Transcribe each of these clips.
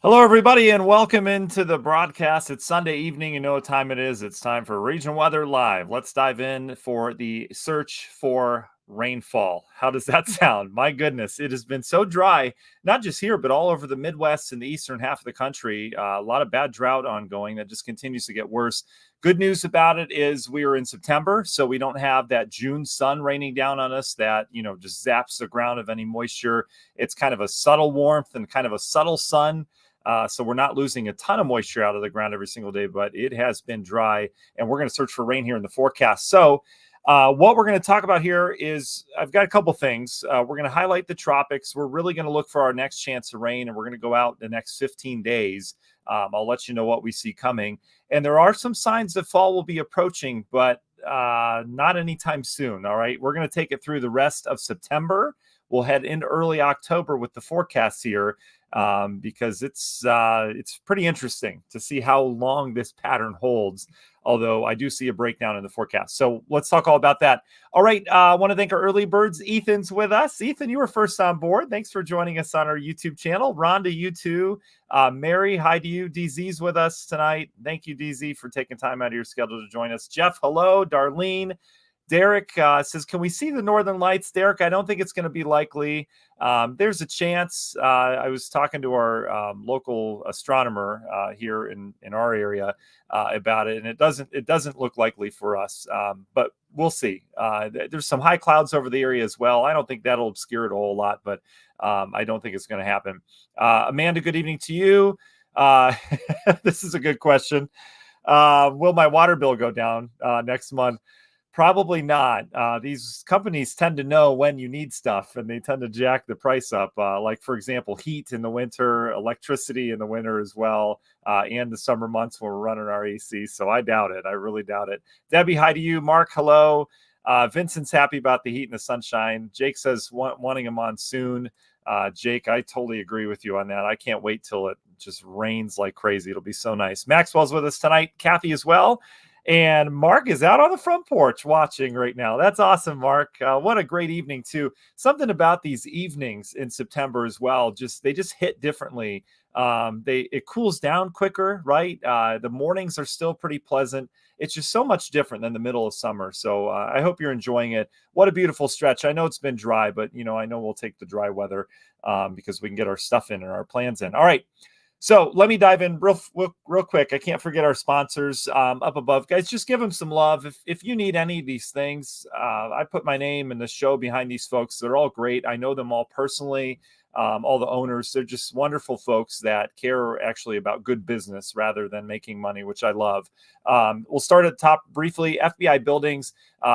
Hello, everybody, and welcome into the broadcast. It's Sunday evening. You know what time it is. It's time for Regional Weather Live. Let's dive in for the search for rainfall. How does that sound? My goodness, it has been so dry, not just here, but all over the Midwest and the eastern half of the country. A lot of bad drought ongoing that just continues to get worse. Good news about it is we are in September, so we don't have that June sun raining down on us that, just zaps the ground of any moisture. It's kind of a subtle warmth and kind of a subtle sun. So we're not losing a ton of moisture out of the ground every single day, but it has been dry, and we're going to search for rain here in the forecast. So what we're going to talk about here is I've got a couple things. We're going to highlight the tropics. We're really going to look for our next chance of rain, and we're going to go out the next 15 days. I'll let you know what we see coming. And there are some signs that fall will be approaching, but not anytime soon. All right. We're going to take it through the rest of September. We'll head into early October with the forecasts here. Because it's pretty interesting to see how long this pattern holds, although I do see a breakdown in the forecast. So let's talk all about that. All right, I want to thank our early birds. Ethan's with us. Ethan, you were first on board. Thanks for joining us on our YouTube channel. Rhonda, you too. Mary, hi to you. DZ's with us tonight. Thank you, DZ, for taking time out of your schedule to join us. Jeff, hello. Darlene. Derek says, can we see the Northern Lights? Derek, I don't think it's going to be likely. There's a chance. I was talking to our local astronomer here in our area about it, and it doesn't look likely for us, but we'll see. There's some high clouds over the area as well. I don't think that'll obscure it a whole lot, but I don't think it's going to happen. Amanda, good evening to you. This is a good question. Will my water bill go down next month? Probably not. These companies tend to know when you need stuff, and they tend to jack the price up. Like, for example, heat in the winter, electricity in the winter as well, and the summer months when we're running our AC. So I doubt it. I really doubt it. Debbie, hi to you. Mark, hello. Vincent's happy about the heat and the sunshine. Jake says wanting a monsoon. Jake, I totally agree with you on that. I can't wait till it just rains like crazy. It'll be so nice. Maxwell's with us tonight. Kathy as well. And Mark is out on the front porch watching right now. That's awesome, Mark. What a great evening, too. Something about these evenings in September as well. They just hit differently. It cools down quicker, right? The mornings are still pretty pleasant. It's just so much different than the middle of summer. So I hope you're enjoying it. What a beautiful stretch. I know it's been dry, but, I know we'll take the dry weather because we can get our stuff in and our plans in. All right. So let me dive in real quick. I can't forget our sponsors up above. Guys, just give them some love. If you need any of these things, I put my name and the show behind these folks. They're all great. I know them all personally, all the owners. They're just wonderful folks that care actually about good business rather than making money, which I love. We'll start at the top briefly. FBI Buildings.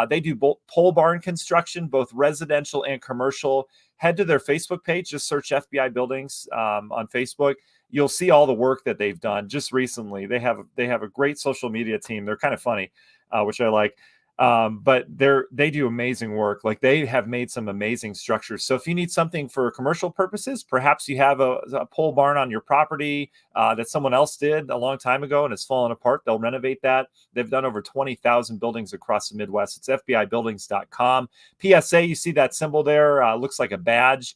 They do pole barn construction, both residential and commercial. Head to their Facebook page. Just search FBI Buildings on Facebook. You'll see all the work that they've done just recently. They have a great social media team. They're kind of funny, which I like. But they do amazing work. Like, they have made some amazing structures. So if you need something for commercial purposes, perhaps you have a pole barn on your property that someone else did a long time ago and it's fallen apart, they'll renovate that. They've done over 20,000 buildings across the Midwest. It's FBIbuildings.com. PSA, you see that symbol there? Looks like a badge.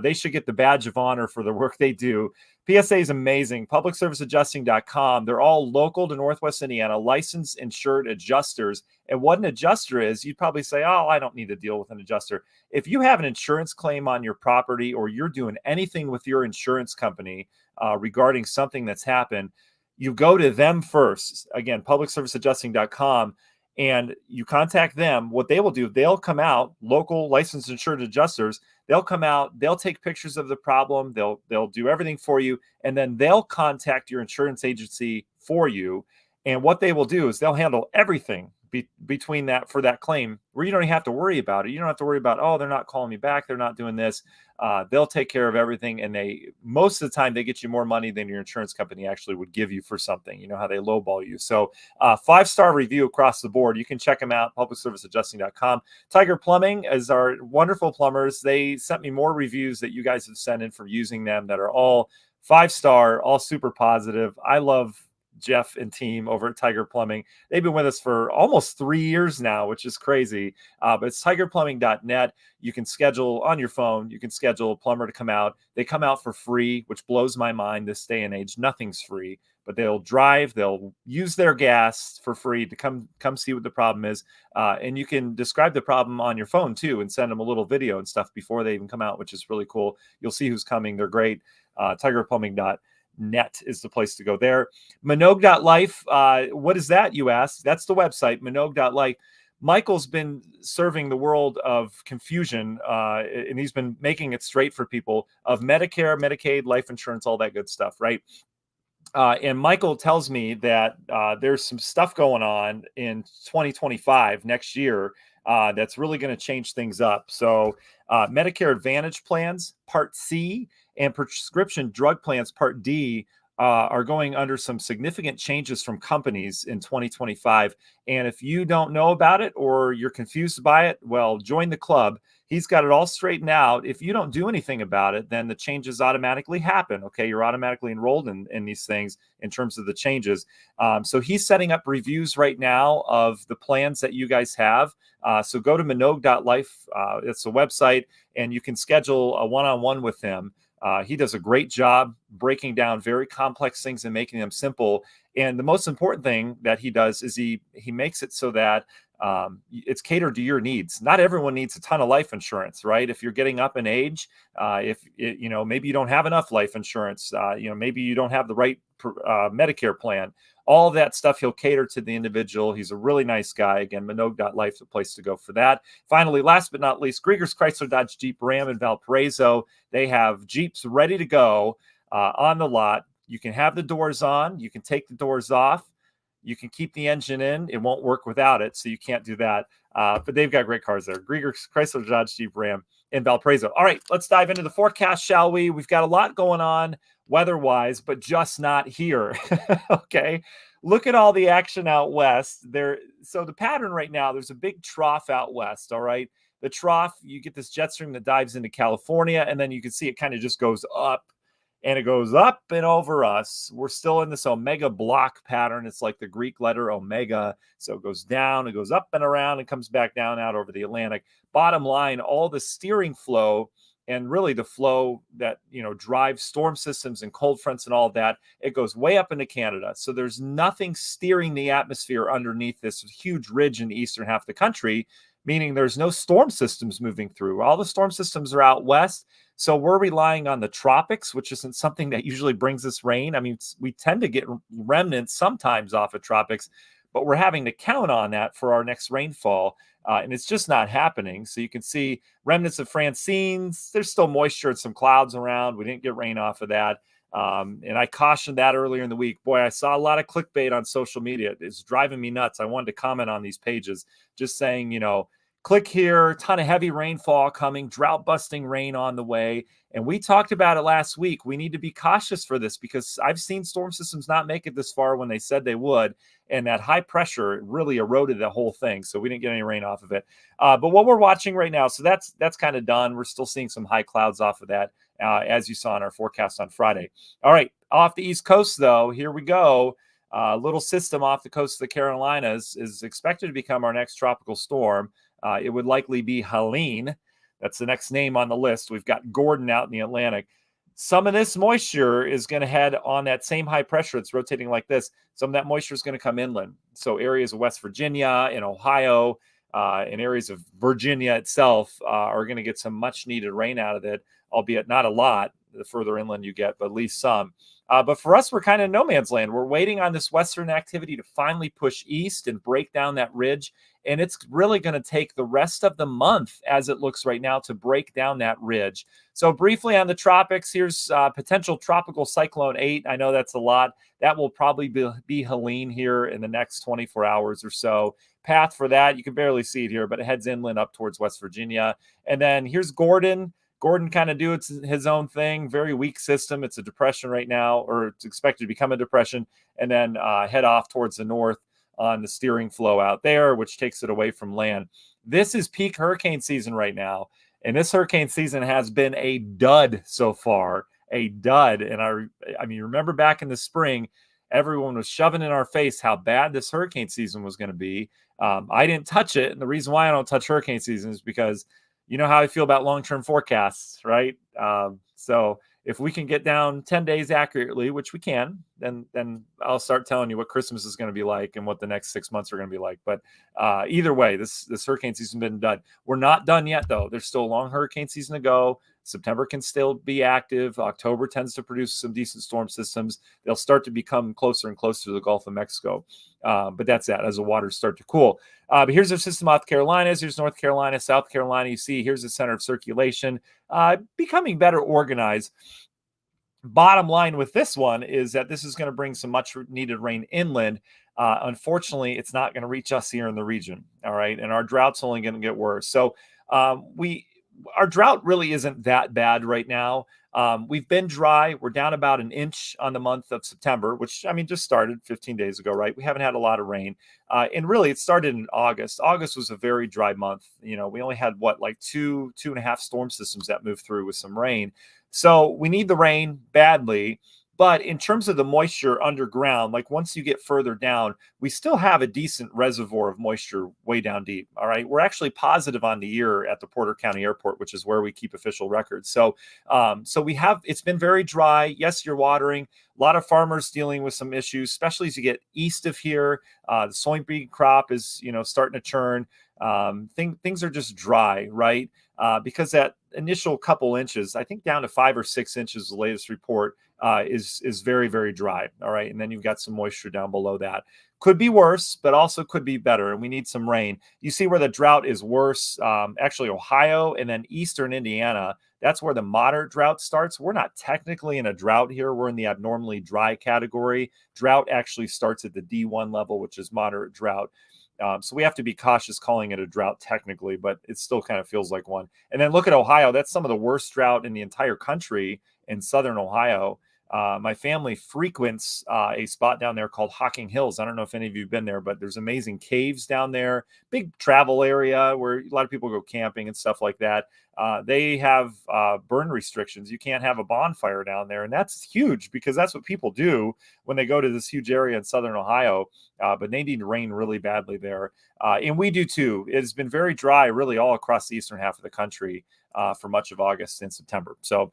They should get the badge of honor for the work they do. PSA is amazing. PublicServiceAdjusting.com. They're all local to Northwest Indiana, licensed insured adjusters. And what an adjuster is, you'd probably say, oh, I don't need to deal with an adjuster. If you have an insurance claim on your property or you're doing anything with your insurance company regarding something that's happened, you go to them first. Again, PublicServiceAdjusting.com. And you contact them. What they will do, they'll come out, local licensed insured adjusters. They'll come out, they'll take pictures of the problem, they'll do everything for you, and then they'll contact your insurance agency for you. And what they will do is they'll handle everything between that for that claim, where you don't even have to worry about it. You don't have to worry about, oh, they're not calling me back, they're not doing this. They'll take care of everything, and most of the time they get you more money than your insurance company actually would give you for something. You know how they lowball you. So 5-star review across the board. You can check them out, PublicServiceAdjusting.com. Tiger Plumbing is our wonderful plumbers. They sent me more reviews that you guys have sent in for using them that are all 5-star, all super positive. I love Jeff and team over at Tiger Plumbing. They've been with us for almost 3 years now, which is crazy. But it's tigerplumbing.net. You can schedule on your phone. You can schedule a plumber to come out. They come out for free, which blows my mind this day and age. Nothing's free, but they'll drive. They'll use their gas for free to come see what the problem is. And you can describe the problem on your phone too and send them a little video and stuff before they even come out, which is really cool. You'll see who's coming. They're great. Tigerplumbing.net is the place to go there. Minogue.life. What is that, you ask? That's the website, Minogue.life. Michael's been serving the world of confusion, and he's been making it straight for people of Medicare, Medicaid, life insurance, all that good stuff, right? And Michael tells me that there's some stuff going on in 2025, next year, that's really going to change things up. So Medicare Advantage plans, Part C, and prescription drug plans, Part D, are going under some significant changes from companies in 2025. And if you don't know about it or you're confused by it, well, join the club. He's got it all straightened out. If you don't do anything about it, then the changes automatically happen. Okay, you're automatically enrolled in these things in terms of the changes. So he's setting up reviews right now of the plans that you guys have. So go to Minogue.life. It's a website, and you can schedule a one-on-one with him. He does a great job breaking down very complex things and making them simple. And the most important thing that he does is he makes it so that it's catered to your needs. Not everyone needs a ton of life insurance, right? If you're getting up in age, maybe you don't have enough life insurance, maybe you don't have the right Medicare plan. All of that stuff he'll cater to the individual. He's a really nice guy. Again, Minogue.life, the place to go for that. Finally, last but not least, Grieger's Chrysler Dodge Jeep Ram in Valparaiso. They have Jeeps ready to go on the lot. You can have the doors on. You can take the doors off. You can keep the engine in. It won't work without it, so you can't do that. But they've got great cars there. Grieger's Chrysler Dodge Jeep Ram in Valparaiso. All right, let's dive into the forecast, shall we? We've got a lot going on weather-wise, but just not here. Okay, look at all the action out west there. So the pattern right now, there's a big trough out west. All right, the trough, you get this jet stream that dives into California, and then you can see it kind of just goes up, and it goes up and over us. We're still in this omega block pattern. It's like the Greek letter omega. So it goes down, it goes up and around, and comes back down out over the Atlantic. Bottom line, all the steering flow and really the flow that, drives storm systems and cold fronts and all of that, it goes way up into Canada. So there's nothing steering the atmosphere underneath this huge ridge in the eastern half of the country, meaning there's no storm systems moving through. All the storm systems are out west. So we're relying on the tropics, which isn't something that usually brings us rain. I mean, we tend to get remnants sometimes off of tropics, but we're having to count on that for our next rainfall. And it's just not happening. So you can see remnants of Francine's. There's still moisture and some clouds around. We didn't get rain off of that. And I cautioned that earlier in the week. Boy, I saw a lot of clickbait on social media. It's driving me nuts. I wanted to comment on these pages just saying, click here, ton of heavy rainfall coming, drought busting rain on the way. And we talked about it last week. We need to be cautious for this because I've seen storm systems not make it this far when they said they would. And that high pressure really eroded the whole thing. So we didn't get any rain off of it. But what we're watching right now, so that's kind of done. We're still seeing some high clouds off of that, as you saw in our forecast on Friday. All right, off the East Coast, though, here we go. A little system off the coast of the Carolinas is expected to become our next tropical storm. It would likely be Helene. That's the next name on the list. We've got Gordon out in the Atlantic. Some of this moisture is going to head on that same high pressure. It's rotating like this. Some of that moisture is going to come inland. So areas of West Virginia and Ohio and areas of Virginia itself are going to get some much needed rain out of it, albeit not a lot the further inland you get, but at least some. But for us, we're kind of no man's land. We're waiting on this western activity to finally push east and break down that ridge. And it's really going to take the rest of the month, as it looks right now, to break down that ridge. So briefly on the tropics, here's potential tropical cyclone 8. I know that's a lot. That will probably be Helene here in the next 24 hours or so. Path for that, you can barely see it here, but it heads inland up towards West Virginia. And then here's Gordon. Gordon kind of do his own thing. Very weak system. It's a depression right now, or it's expected to become a depression, and then head off towards the north on the steering flow out there, which takes it away from land. This is peak hurricane season right now, and this hurricane season has been a dud so far, a dud. And I mean, remember back in the spring, everyone was shoving in our face how bad this hurricane season was going to be. I didn't touch it. And the reason why I don't touch hurricane season is because you know how I feel about long-term forecasts, right? So if we can get down 10 days accurately, which we can, then I'll start telling you what Christmas is going to be like and what the next 6 months are going to be like. But either way, this hurricane season has been done. We're not done yet, though. There's still a long hurricane season to go. September can still be active. October tends to produce some decent storm systems. They'll start to become closer and closer to the Gulf of Mexico. But that's that as the waters start to cool. But here's our system off the Carolinas. Here's North Carolina, South Carolina. You see, here's the center of circulation, becoming better organized. Bottom line with this one is that this is going to bring some much needed rain inland. Unfortunately, it's not going to reach us here in the region. All right. And our drought's only going to get worse. So our drought really isn't that bad right now. We've been dry. We're down about an inch on the month of September, which, I mean, just started 15 days ago, right? We haven't had a lot of rain. And really, it started in August. August was a very dry month. You know, we only had, like two and a half storm systems that moved through with some rain. So we need the rain badly. But in terms of the moisture underground, like once you get further down, we still have a decent reservoir of moisture way down deep. All right. We're actually positive on the year at the Porter County Airport, which is where we keep official records. So it's been very dry. Yes, you're watering. A lot of farmers dealing with some issues, especially as you get east of here. The soybean crop is, starting to churn. Things are just dry, right? Because that initial couple inches, I think down to 5 or 6 inches, the latest report, is very, very dry. All right. And then you've got some moisture down below that. Could be worse, but also could be better. And we need some rain. You see where the drought is worse. Actually, Ohio and then eastern Indiana. That's where the moderate drought starts. We're not technically in a drought here. We're in the abnormally dry category. Drought actually starts at the D1 level, which is moderate drought. So we have to be cautious calling it a drought technically, but it still kind of feels like one. And then look at Ohio. That's some of the worst drought in the entire country in southern Ohio. My family frequents a spot down there called Hocking Hills. I don't know if any of you have been there, but there's amazing caves down there, big travel area where a lot of people go camping and stuff like that. They have burn restrictions. You can't have a bonfire down there. And that's huge because that's what people do when they go to this huge area in southern Ohio. But they need rain really badly there. And we do too. It's been very dry really all across the eastern half of the country for much of August and September. So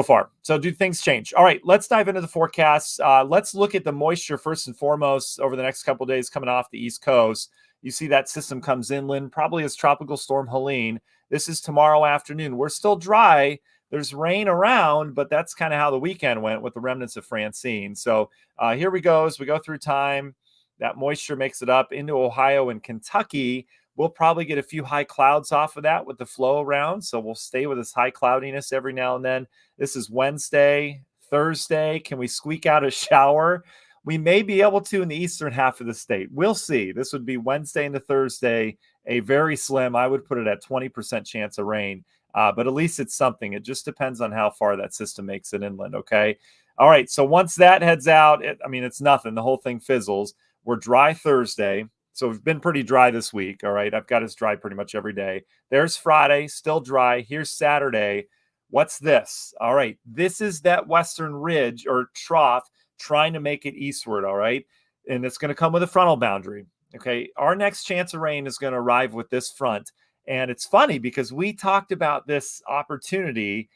far. So do things change? All right, let's dive into the forecasts. Let's look at the moisture first and foremost over the next couple of days coming off the East Coast. You see that system comes inland, probably as Tropical Storm Helene. This is tomorrow afternoon. We're still dry. There's rain around, but that's kind of how the weekend went with the remnants of Francine. So here we go as we go through time. That moisture makes it up into Ohio and Kentucky. We'll probably get a few high clouds off of that with the flow around. So we'll stay with this high cloudiness every now and then. This is Wednesday, Thursday. Can we squeak out a shower? We may be able to in the eastern half of the state. We'll see. This would be Wednesday into Thursday, a very slim, I would put it at 20% chance of rain. But at least it's something. It just depends on how far that system makes it inland, okay? All right, so once that heads out, it's nothing. The whole thing fizzles. We're dry Thursday. So we've been pretty dry this week. All right. I've got us dry pretty much every day. There's Friday, still dry. Here's Saturday. What's this? All right. This is that western ridge or trough trying to make it eastward. All right. And it's going to come with a frontal boundary. Okay. Our next chance of rain is going to arrive with this front. And it's funny because we talked about this opportunity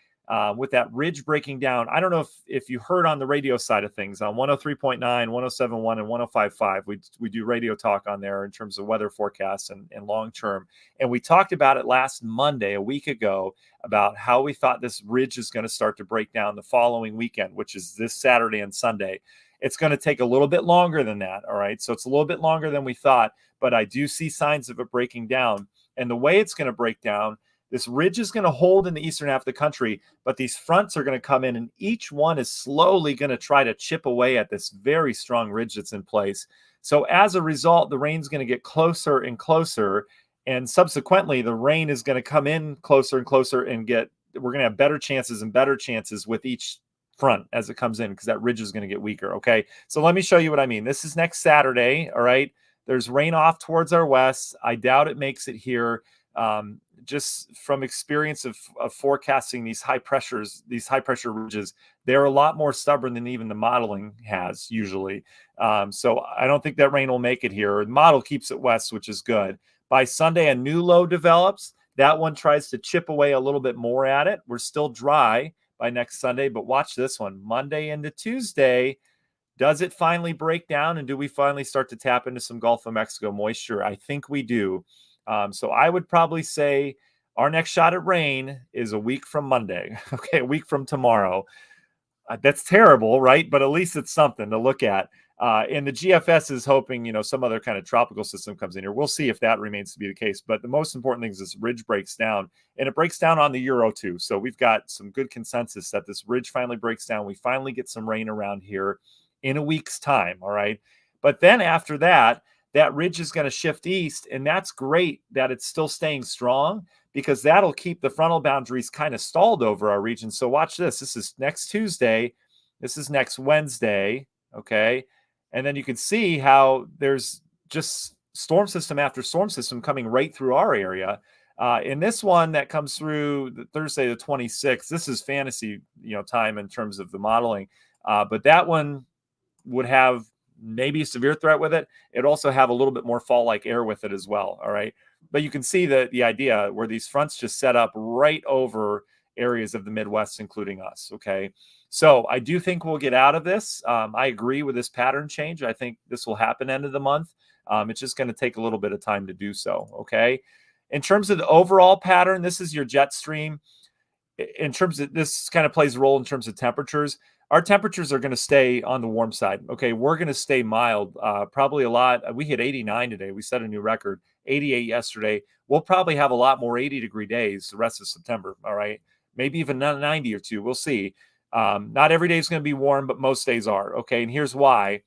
with that ridge breaking down. I don't know if you heard on the radio side of things on 103.9, 107.1, and 105.5. We do radio talk on there in terms of weather forecasts and long term. And we talked about it last Monday, a week ago, about how we thought this ridge is going to start to break down the following weekend, which is this Saturday and Sunday. It's going to take a little bit longer than that. All right. So it's a little bit longer than we thought, but I do see signs of it breaking down. And the way it's going to break down, this ridge is going to hold in the eastern half of the country, but these fronts are going to come in and each one is slowly going to try to chip away at this very strong ridge that's in place. So as a result, the rain's going to get closer and closer. And subsequently, the rain is going to come in closer and closer and we're going to have better chances and better chances with each front as it comes in because that ridge is going to get weaker. Okay. So let me show you what I mean. This is next Saturday. All right. There's rain off towards our west. I doubt it makes it here. just from experience of forecasting these high pressure ridges, they're a lot more stubborn than even the modeling has usually. So I don't think that rain will make it here. The model keeps it west, which is good. By Sunday, a new low develops. That one tries to chip away a little bit more at it. We're still dry by next Sunday, but watch this one. Monday into Tuesday, does it finally break down, and do we finally start to tap into some Gulf of Mexico moisture? I think we do. So I would probably say our next shot at rain is a week from Monday. Okay, a week from tomorrow. That's terrible, right? But at least it's something to look at. And the GFS is hoping, some other kind of tropical system comes in here. We'll see if that remains to be the case. But the most important thing is this ridge breaks down, and it breaks down on the Euro too. So we've got some good consensus that this ridge finally breaks down. We finally get some rain around here in a week's time. All right. But then after that, that ridge is going to shift east. And that's great that it's still staying strong, because that'll keep the frontal boundaries kind of stalled over our region. So watch this. This is next Tuesday. This is next Wednesday. Okay. And then you can see how there's just storm system after storm system coming right through our area. In this one that comes through Thursday, the 26th, this is fantasy, time in terms of the modeling. But that one would have maybe a severe threat with it. It'd also have a little bit more fall-like air with it as well. All right. But you can see the idea where these fronts just set up right over areas of the Midwest, including us. Okay. So I do think we'll get out of this. I agree with this pattern change. I think this will happen end of the month. It's just going to take a little bit of time to do so. Okay. In terms of the overall pattern, this is your jet stream. In terms of this kind of plays a role in terms of temperatures. Our temperatures are going to stay on the warm side. Okay. We're going to stay mild, probably a lot. We hit 89 today. We set a new record, 88 yesterday. We'll probably have a lot more 80-degree days the rest of September. All right. Maybe even 90 or two. We'll see. Not every day is going to be warm, but most days are. Okay. And here's why.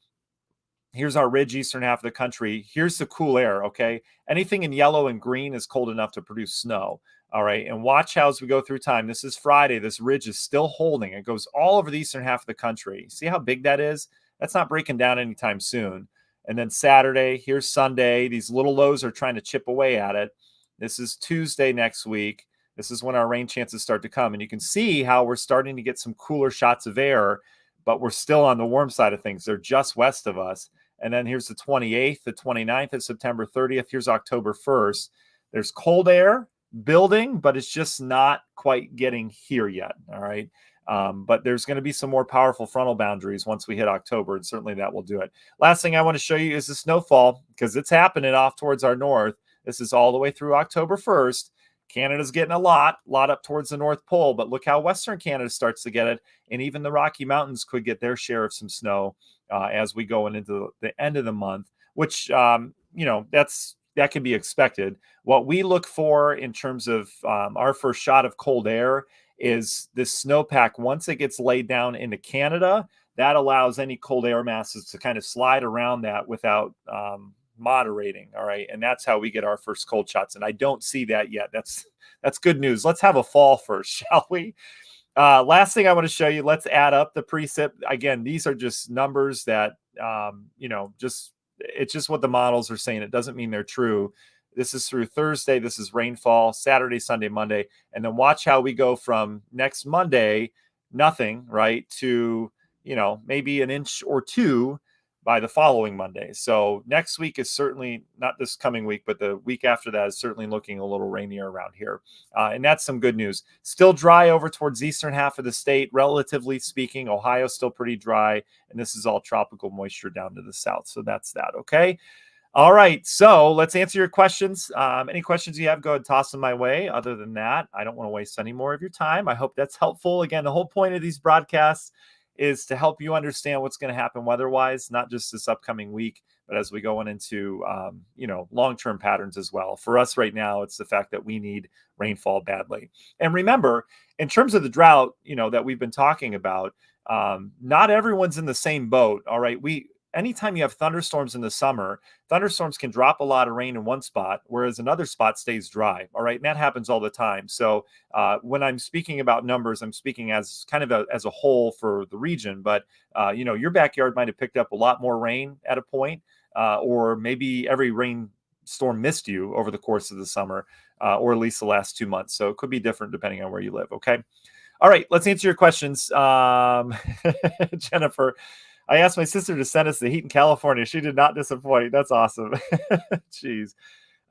Here's our ridge, eastern half of the country. Here's the cool air. Okay. Anything in yellow and green is cold enough to produce snow. All right. And watch how as we go through time. This is Friday. This ridge is still holding. It goes all over the eastern half of the country. See how big that is? That's not breaking down anytime soon. And then Saturday, here's Sunday. These little lows are trying to chip away at it. This is Tuesday next week. This is when our rain chances start to come. And you can see how we're starting to get some cooler shots of air, but we're still on the warm side of things. They're just west of us. And then here's the 28th, the 29th of September 30th. Here's October 1st. There's cold air building, but it's just not quite getting here yet. All right. But there's going to be some more powerful frontal boundaries once we hit October, and certainly that will do it. Last thing I want to show you is the snowfall, because it's happening off towards our north. This is all the way through October 1st. Canada's getting a lot up towards the North Pole, but look how Western Canada starts to get it. And even the Rocky Mountains could get their share of some snow as we go into the end of the month, which, that can be expected. What we look for in terms of our first shot of cold air is this snowpack. Once it gets laid down into Canada, that allows any cold air masses to kind of slide around that without moderating. All right. And that's how we get our first cold shots. And I don't see that yet. That's good news. Let's have a fall first, shall we? Last thing I want to show you, let's add up the precip. Again, these are just numbers that, it's just what the models are saying. It doesn't mean they're true. This is through Thursday. This is rainfall, Saturday, Sunday, Monday. And then watch how we go from next Monday, nothing, right, to, maybe an inch or two by the following Monday. So next week is certainly not this coming week, but the week after that is certainly looking a little rainier around here. And that's some good news. Still dry over towards the eastern half of the state, relatively speaking. Ohio's still pretty dry. And this is all tropical moisture down to the south. So that's that. Okay. All right. So let's answer your questions. Any questions you have, go ahead and toss them my way. Other than that, I don't want to waste any more of your time. I hope that's helpful. Again, the whole point of these broadcasts is to help you understand what's going to happen weather-wise, not just this upcoming week, but as we go on into, long-term patterns as well. For us right now, it's the fact that we need rainfall badly. And remember, in terms of the drought, that we've been talking about, not everyone's in the same boat. All right. Anytime you have thunderstorms in the summer, thunderstorms can drop a lot of rain in one spot, whereas another spot stays dry. All right. And that happens all the time. So when I'm speaking about numbers, I'm speaking as kind of as a whole for the region. But, your backyard might have picked up a lot more rain at a point, or maybe every rain storm missed you over the course of the summer, or at least the last 2 months. So it could be different depending on where you live. Okay. All right, let's answer your questions. Jennifer, I asked my sister to send us the heat in California. She did not disappoint. That's awesome. Jeez.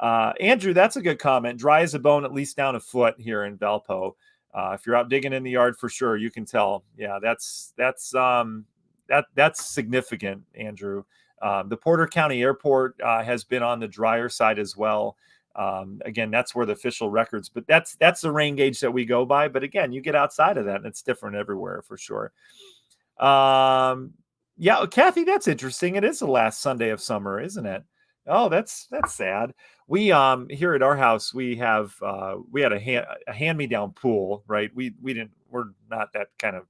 Andrew, that's a good comment. Dry as a bone, at least down a foot here in Valpo. If you're out digging in the yard, for sure, you can tell. Yeah, that's significant, Andrew. The Porter County Airport has been on the drier side as well. Again, that's where the official records, but that's the rain gauge that we go by. But again, you get outside of that and it's different everywhere for sure. Yeah, Kathy, that's interesting. It is the last Sunday of summer, isn't it? Oh, that's sad. We here at our house we had a hand-me-down pool, right? We're not that kind of,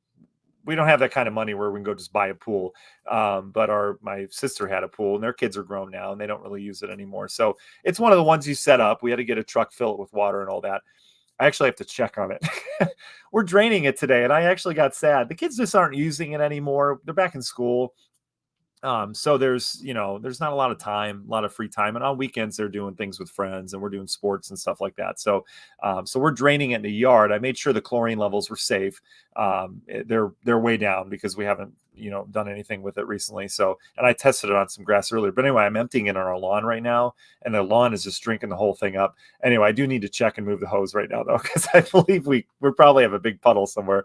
we don't have that kind of money where we can go just buy a pool. But my sister had a pool and their kids are grown now and they don't really use it anymore. So it's one of the ones you set up. We had to get a truck filled with water and all that. I actually have to check on it. We're draining it today and I actually got sad. The kids just aren't using it anymore. They're back in school. So there's not a lot of time, a lot of free time. And on weekends, they're doing things with friends and we're doing sports and stuff like that. So we're draining it in the yard. I made sure the chlorine levels were safe. They're way down because we haven't, done anything with it recently. So, and I tested it on some grass earlier, but anyway, I'm emptying it on our lawn right now. And the lawn is just drinking the whole thing up. Anyway, I do need to check and move the hose right now though, because I believe we probably have a big puddle somewhere.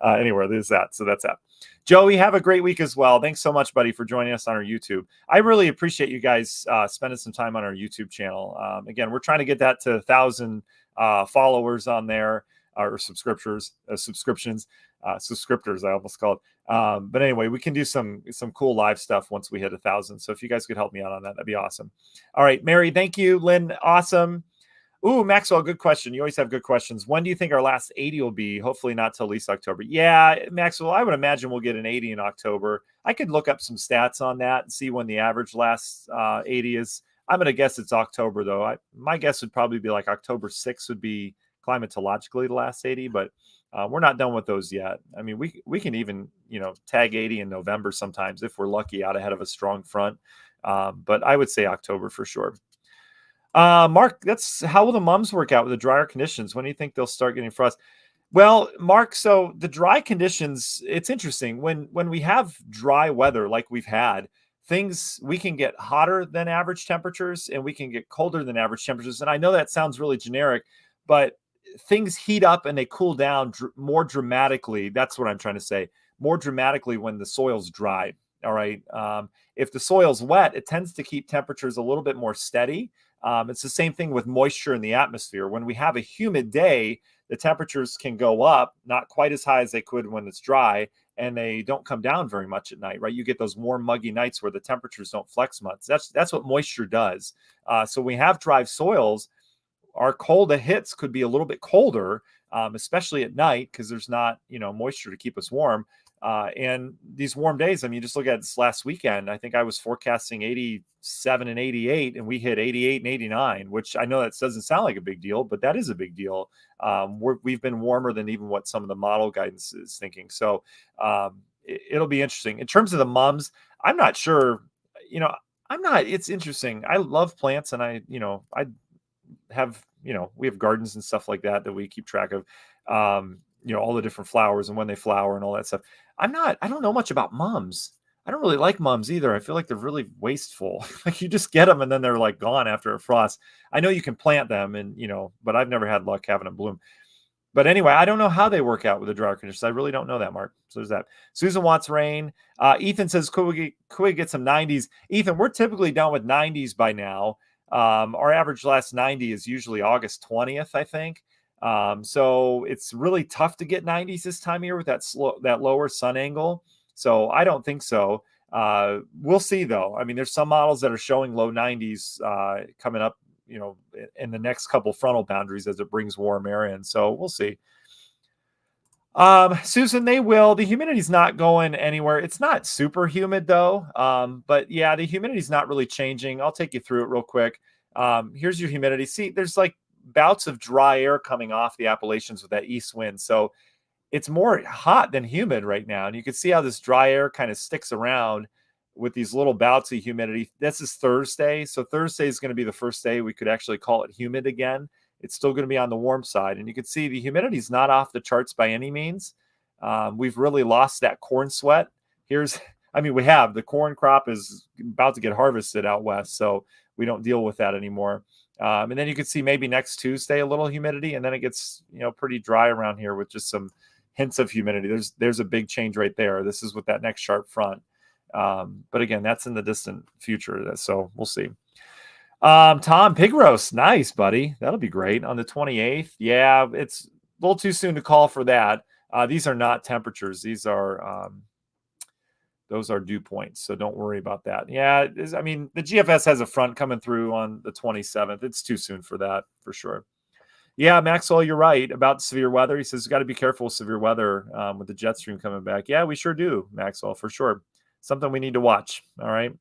Anywhere there's that. So that's that. Joey, have a great week as well. Thanks so much, buddy, for joining us on our YouTube. I really appreciate you guys spending some time on our YouTube channel. Again, we're trying to get that to 1,000 followers on there, or subscriptions, subscriptors, I almost called. But anyway, we can do some cool live stuff once we hit 1,000. So if you guys could help me out on that, that'd be awesome. All right, Mary, thank you. Lynn, awesome. Ooh, Maxwell, good question. You always have good questions. When do you think our last 80 will be? Hopefully not till at least October. Yeah, Maxwell, I would imagine we'll get an 80 in October. I could look up some stats on that and see when the average last 80 is. I'm going to guess it's October, though. My guess would probably be like October 6th would be climatologically the last 80, but we're not done with those yet. I mean, we can even, tag 80 in November sometimes if we're lucky out ahead of a strong front. But I would say October for sure. Mark, how will the mums work out with the drier conditions? When do you think they'll start getting frost? Well, Mark, so the dry conditions, it's interesting. When we have dry weather like we've had, we can get hotter than average temperatures and we can get colder than average temperatures. And I know that sounds really generic, but things heat up and they cool down more dramatically. That's what I'm trying to say. More dramatically when the soil's dry. All right. If the soil's wet, it tends to keep temperatures a little bit more steady. It's the same thing with moisture in the atmosphere. When we have a humid day, the temperatures can go up, not quite as high as they could when it's dry, and they don't come down very much at night, right? You get those warm, muggy nights where the temperatures don't flex much. That's what moisture does. So when we have dry soils, our cold hits could be a little bit colder, especially at night, because there's not, moisture to keep us warm. And these warm days, I mean, just look at this last weekend. I think I was forecasting 87 and 88, and we hit 88 and 89, which I know that doesn't sound like a big deal, but that is a big deal. We've been warmer than even what some of the model guidance is thinking. So it'll be interesting. In terms of the mums, I'm not sure, it's interesting. I love plants and I have, we have gardens and stuff like that we keep track of. All the different flowers and when they flower and all that stuff. I don't know much about mums. I don't really like mums either. I feel like they're really wasteful. Like you just get them and then they're like gone after a frost. I know you can plant them and, but I've never had luck having them bloom. But anyway, I don't know how they work out with the drier conditions. I really don't know that, Mark. So there's that. Susan wants rain. Ethan says, could we get some 90s? Ethan, we're typically done with 90s by now. Our average last 90 is usually August 20th, I think. So it's really tough to get 90s this time of year with that lower sun angle. So I don't think so. We'll see though. I mean, there's some models that are showing low 90s coming up, in the next couple frontal boundaries as it brings warm air in. So we'll see. Susan, the humidity's not going anywhere. It's not super humid though. But yeah, the humidity's not really changing. I'll take you through it real quick. Here's your humidity. See, there's like bouts of dry air coming off the Appalachians with that east wind. So it's more hot than humid right now. And you can see how this dry air kind of sticks around. with these little bouts of humidity. This is Thursday. So Thursday is going to be the first day we could actually call it humid again. It's still going to be on the warm side. And you can see the humidity is not off the charts by any means. We've really lost that corn sweat. We have the corn crop is about to get harvested out west. So we don't deal with that anymore. And then you can see maybe next Tuesday, a little humidity, and then it gets, pretty dry around here with just some hints of humidity. There's a big change right there. This is with that next sharp front. But again, that's in the distant future. So we'll see. Tom, pig roast. Nice, buddy. That'll be great on the 28th. Yeah, it's a little too soon to call for that. These are not temperatures. Those are dew points. So don't worry about that. Yeah. The GFS has a front coming through on the 27th. It's too soon for that for sure. Yeah, Maxwell, you're right about severe weather. He says, got to be careful with severe weather with the jet stream coming back. Yeah, we sure do, Maxwell, for sure. Something we need to watch. All right.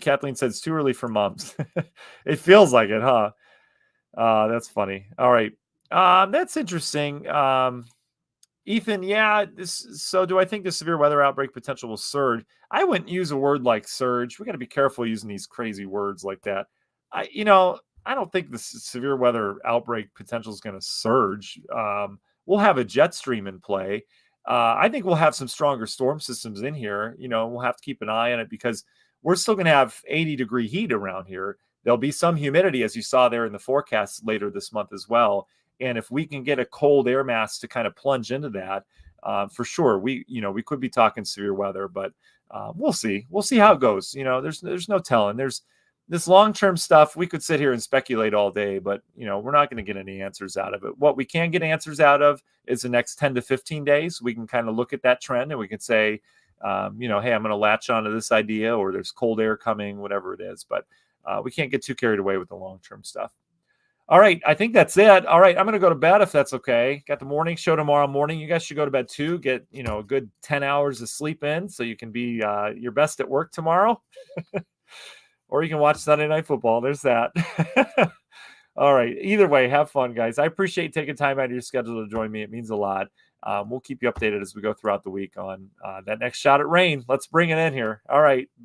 Kathleen says, too early for mums. It feels like it, huh? That's funny. All right. That's interesting. Ethan, yeah. So do I think the severe weather outbreak potential will surge? I wouldn't use a word like surge. We got to be careful using these crazy words like that. I don't think the severe weather outbreak potential is going to surge. We'll have a jet stream in play. I think we'll have some stronger storm systems in here. We'll have to keep an eye on it because we're still going to have 80-degree heat around here. There'll be some humidity, as you saw there in the forecast later this month as well. And if we can get a cold air mass to kind of plunge into that, for sure, we could be talking severe weather, but we'll see. We'll see how it goes. There's no telling. There's this long-term stuff. We could sit here and speculate all day, but we're not going to get any answers out of it. What we can get answers out of is the next 10 to 15 days. We can kind of look at that trend and we can say, hey, I'm going to latch onto this idea, or there's cold air coming, whatever it is. But we can't get too carried away with the long-term stuff. All right, I think that's it. All right, I'm going to go to bed if that's okay. Got the morning show tomorrow morning. You guys should go to bed too. Get a good 10 hours of sleep in so you can be your best at work tomorrow. Or you can watch Sunday Night Football. There's that. All right. Either way, have fun, guys. I appreciate taking time out of your schedule to join me. It means a lot. We'll keep you updated as we go throughout the week on that next shot at rain. Let's bring it in here. All right. Bye.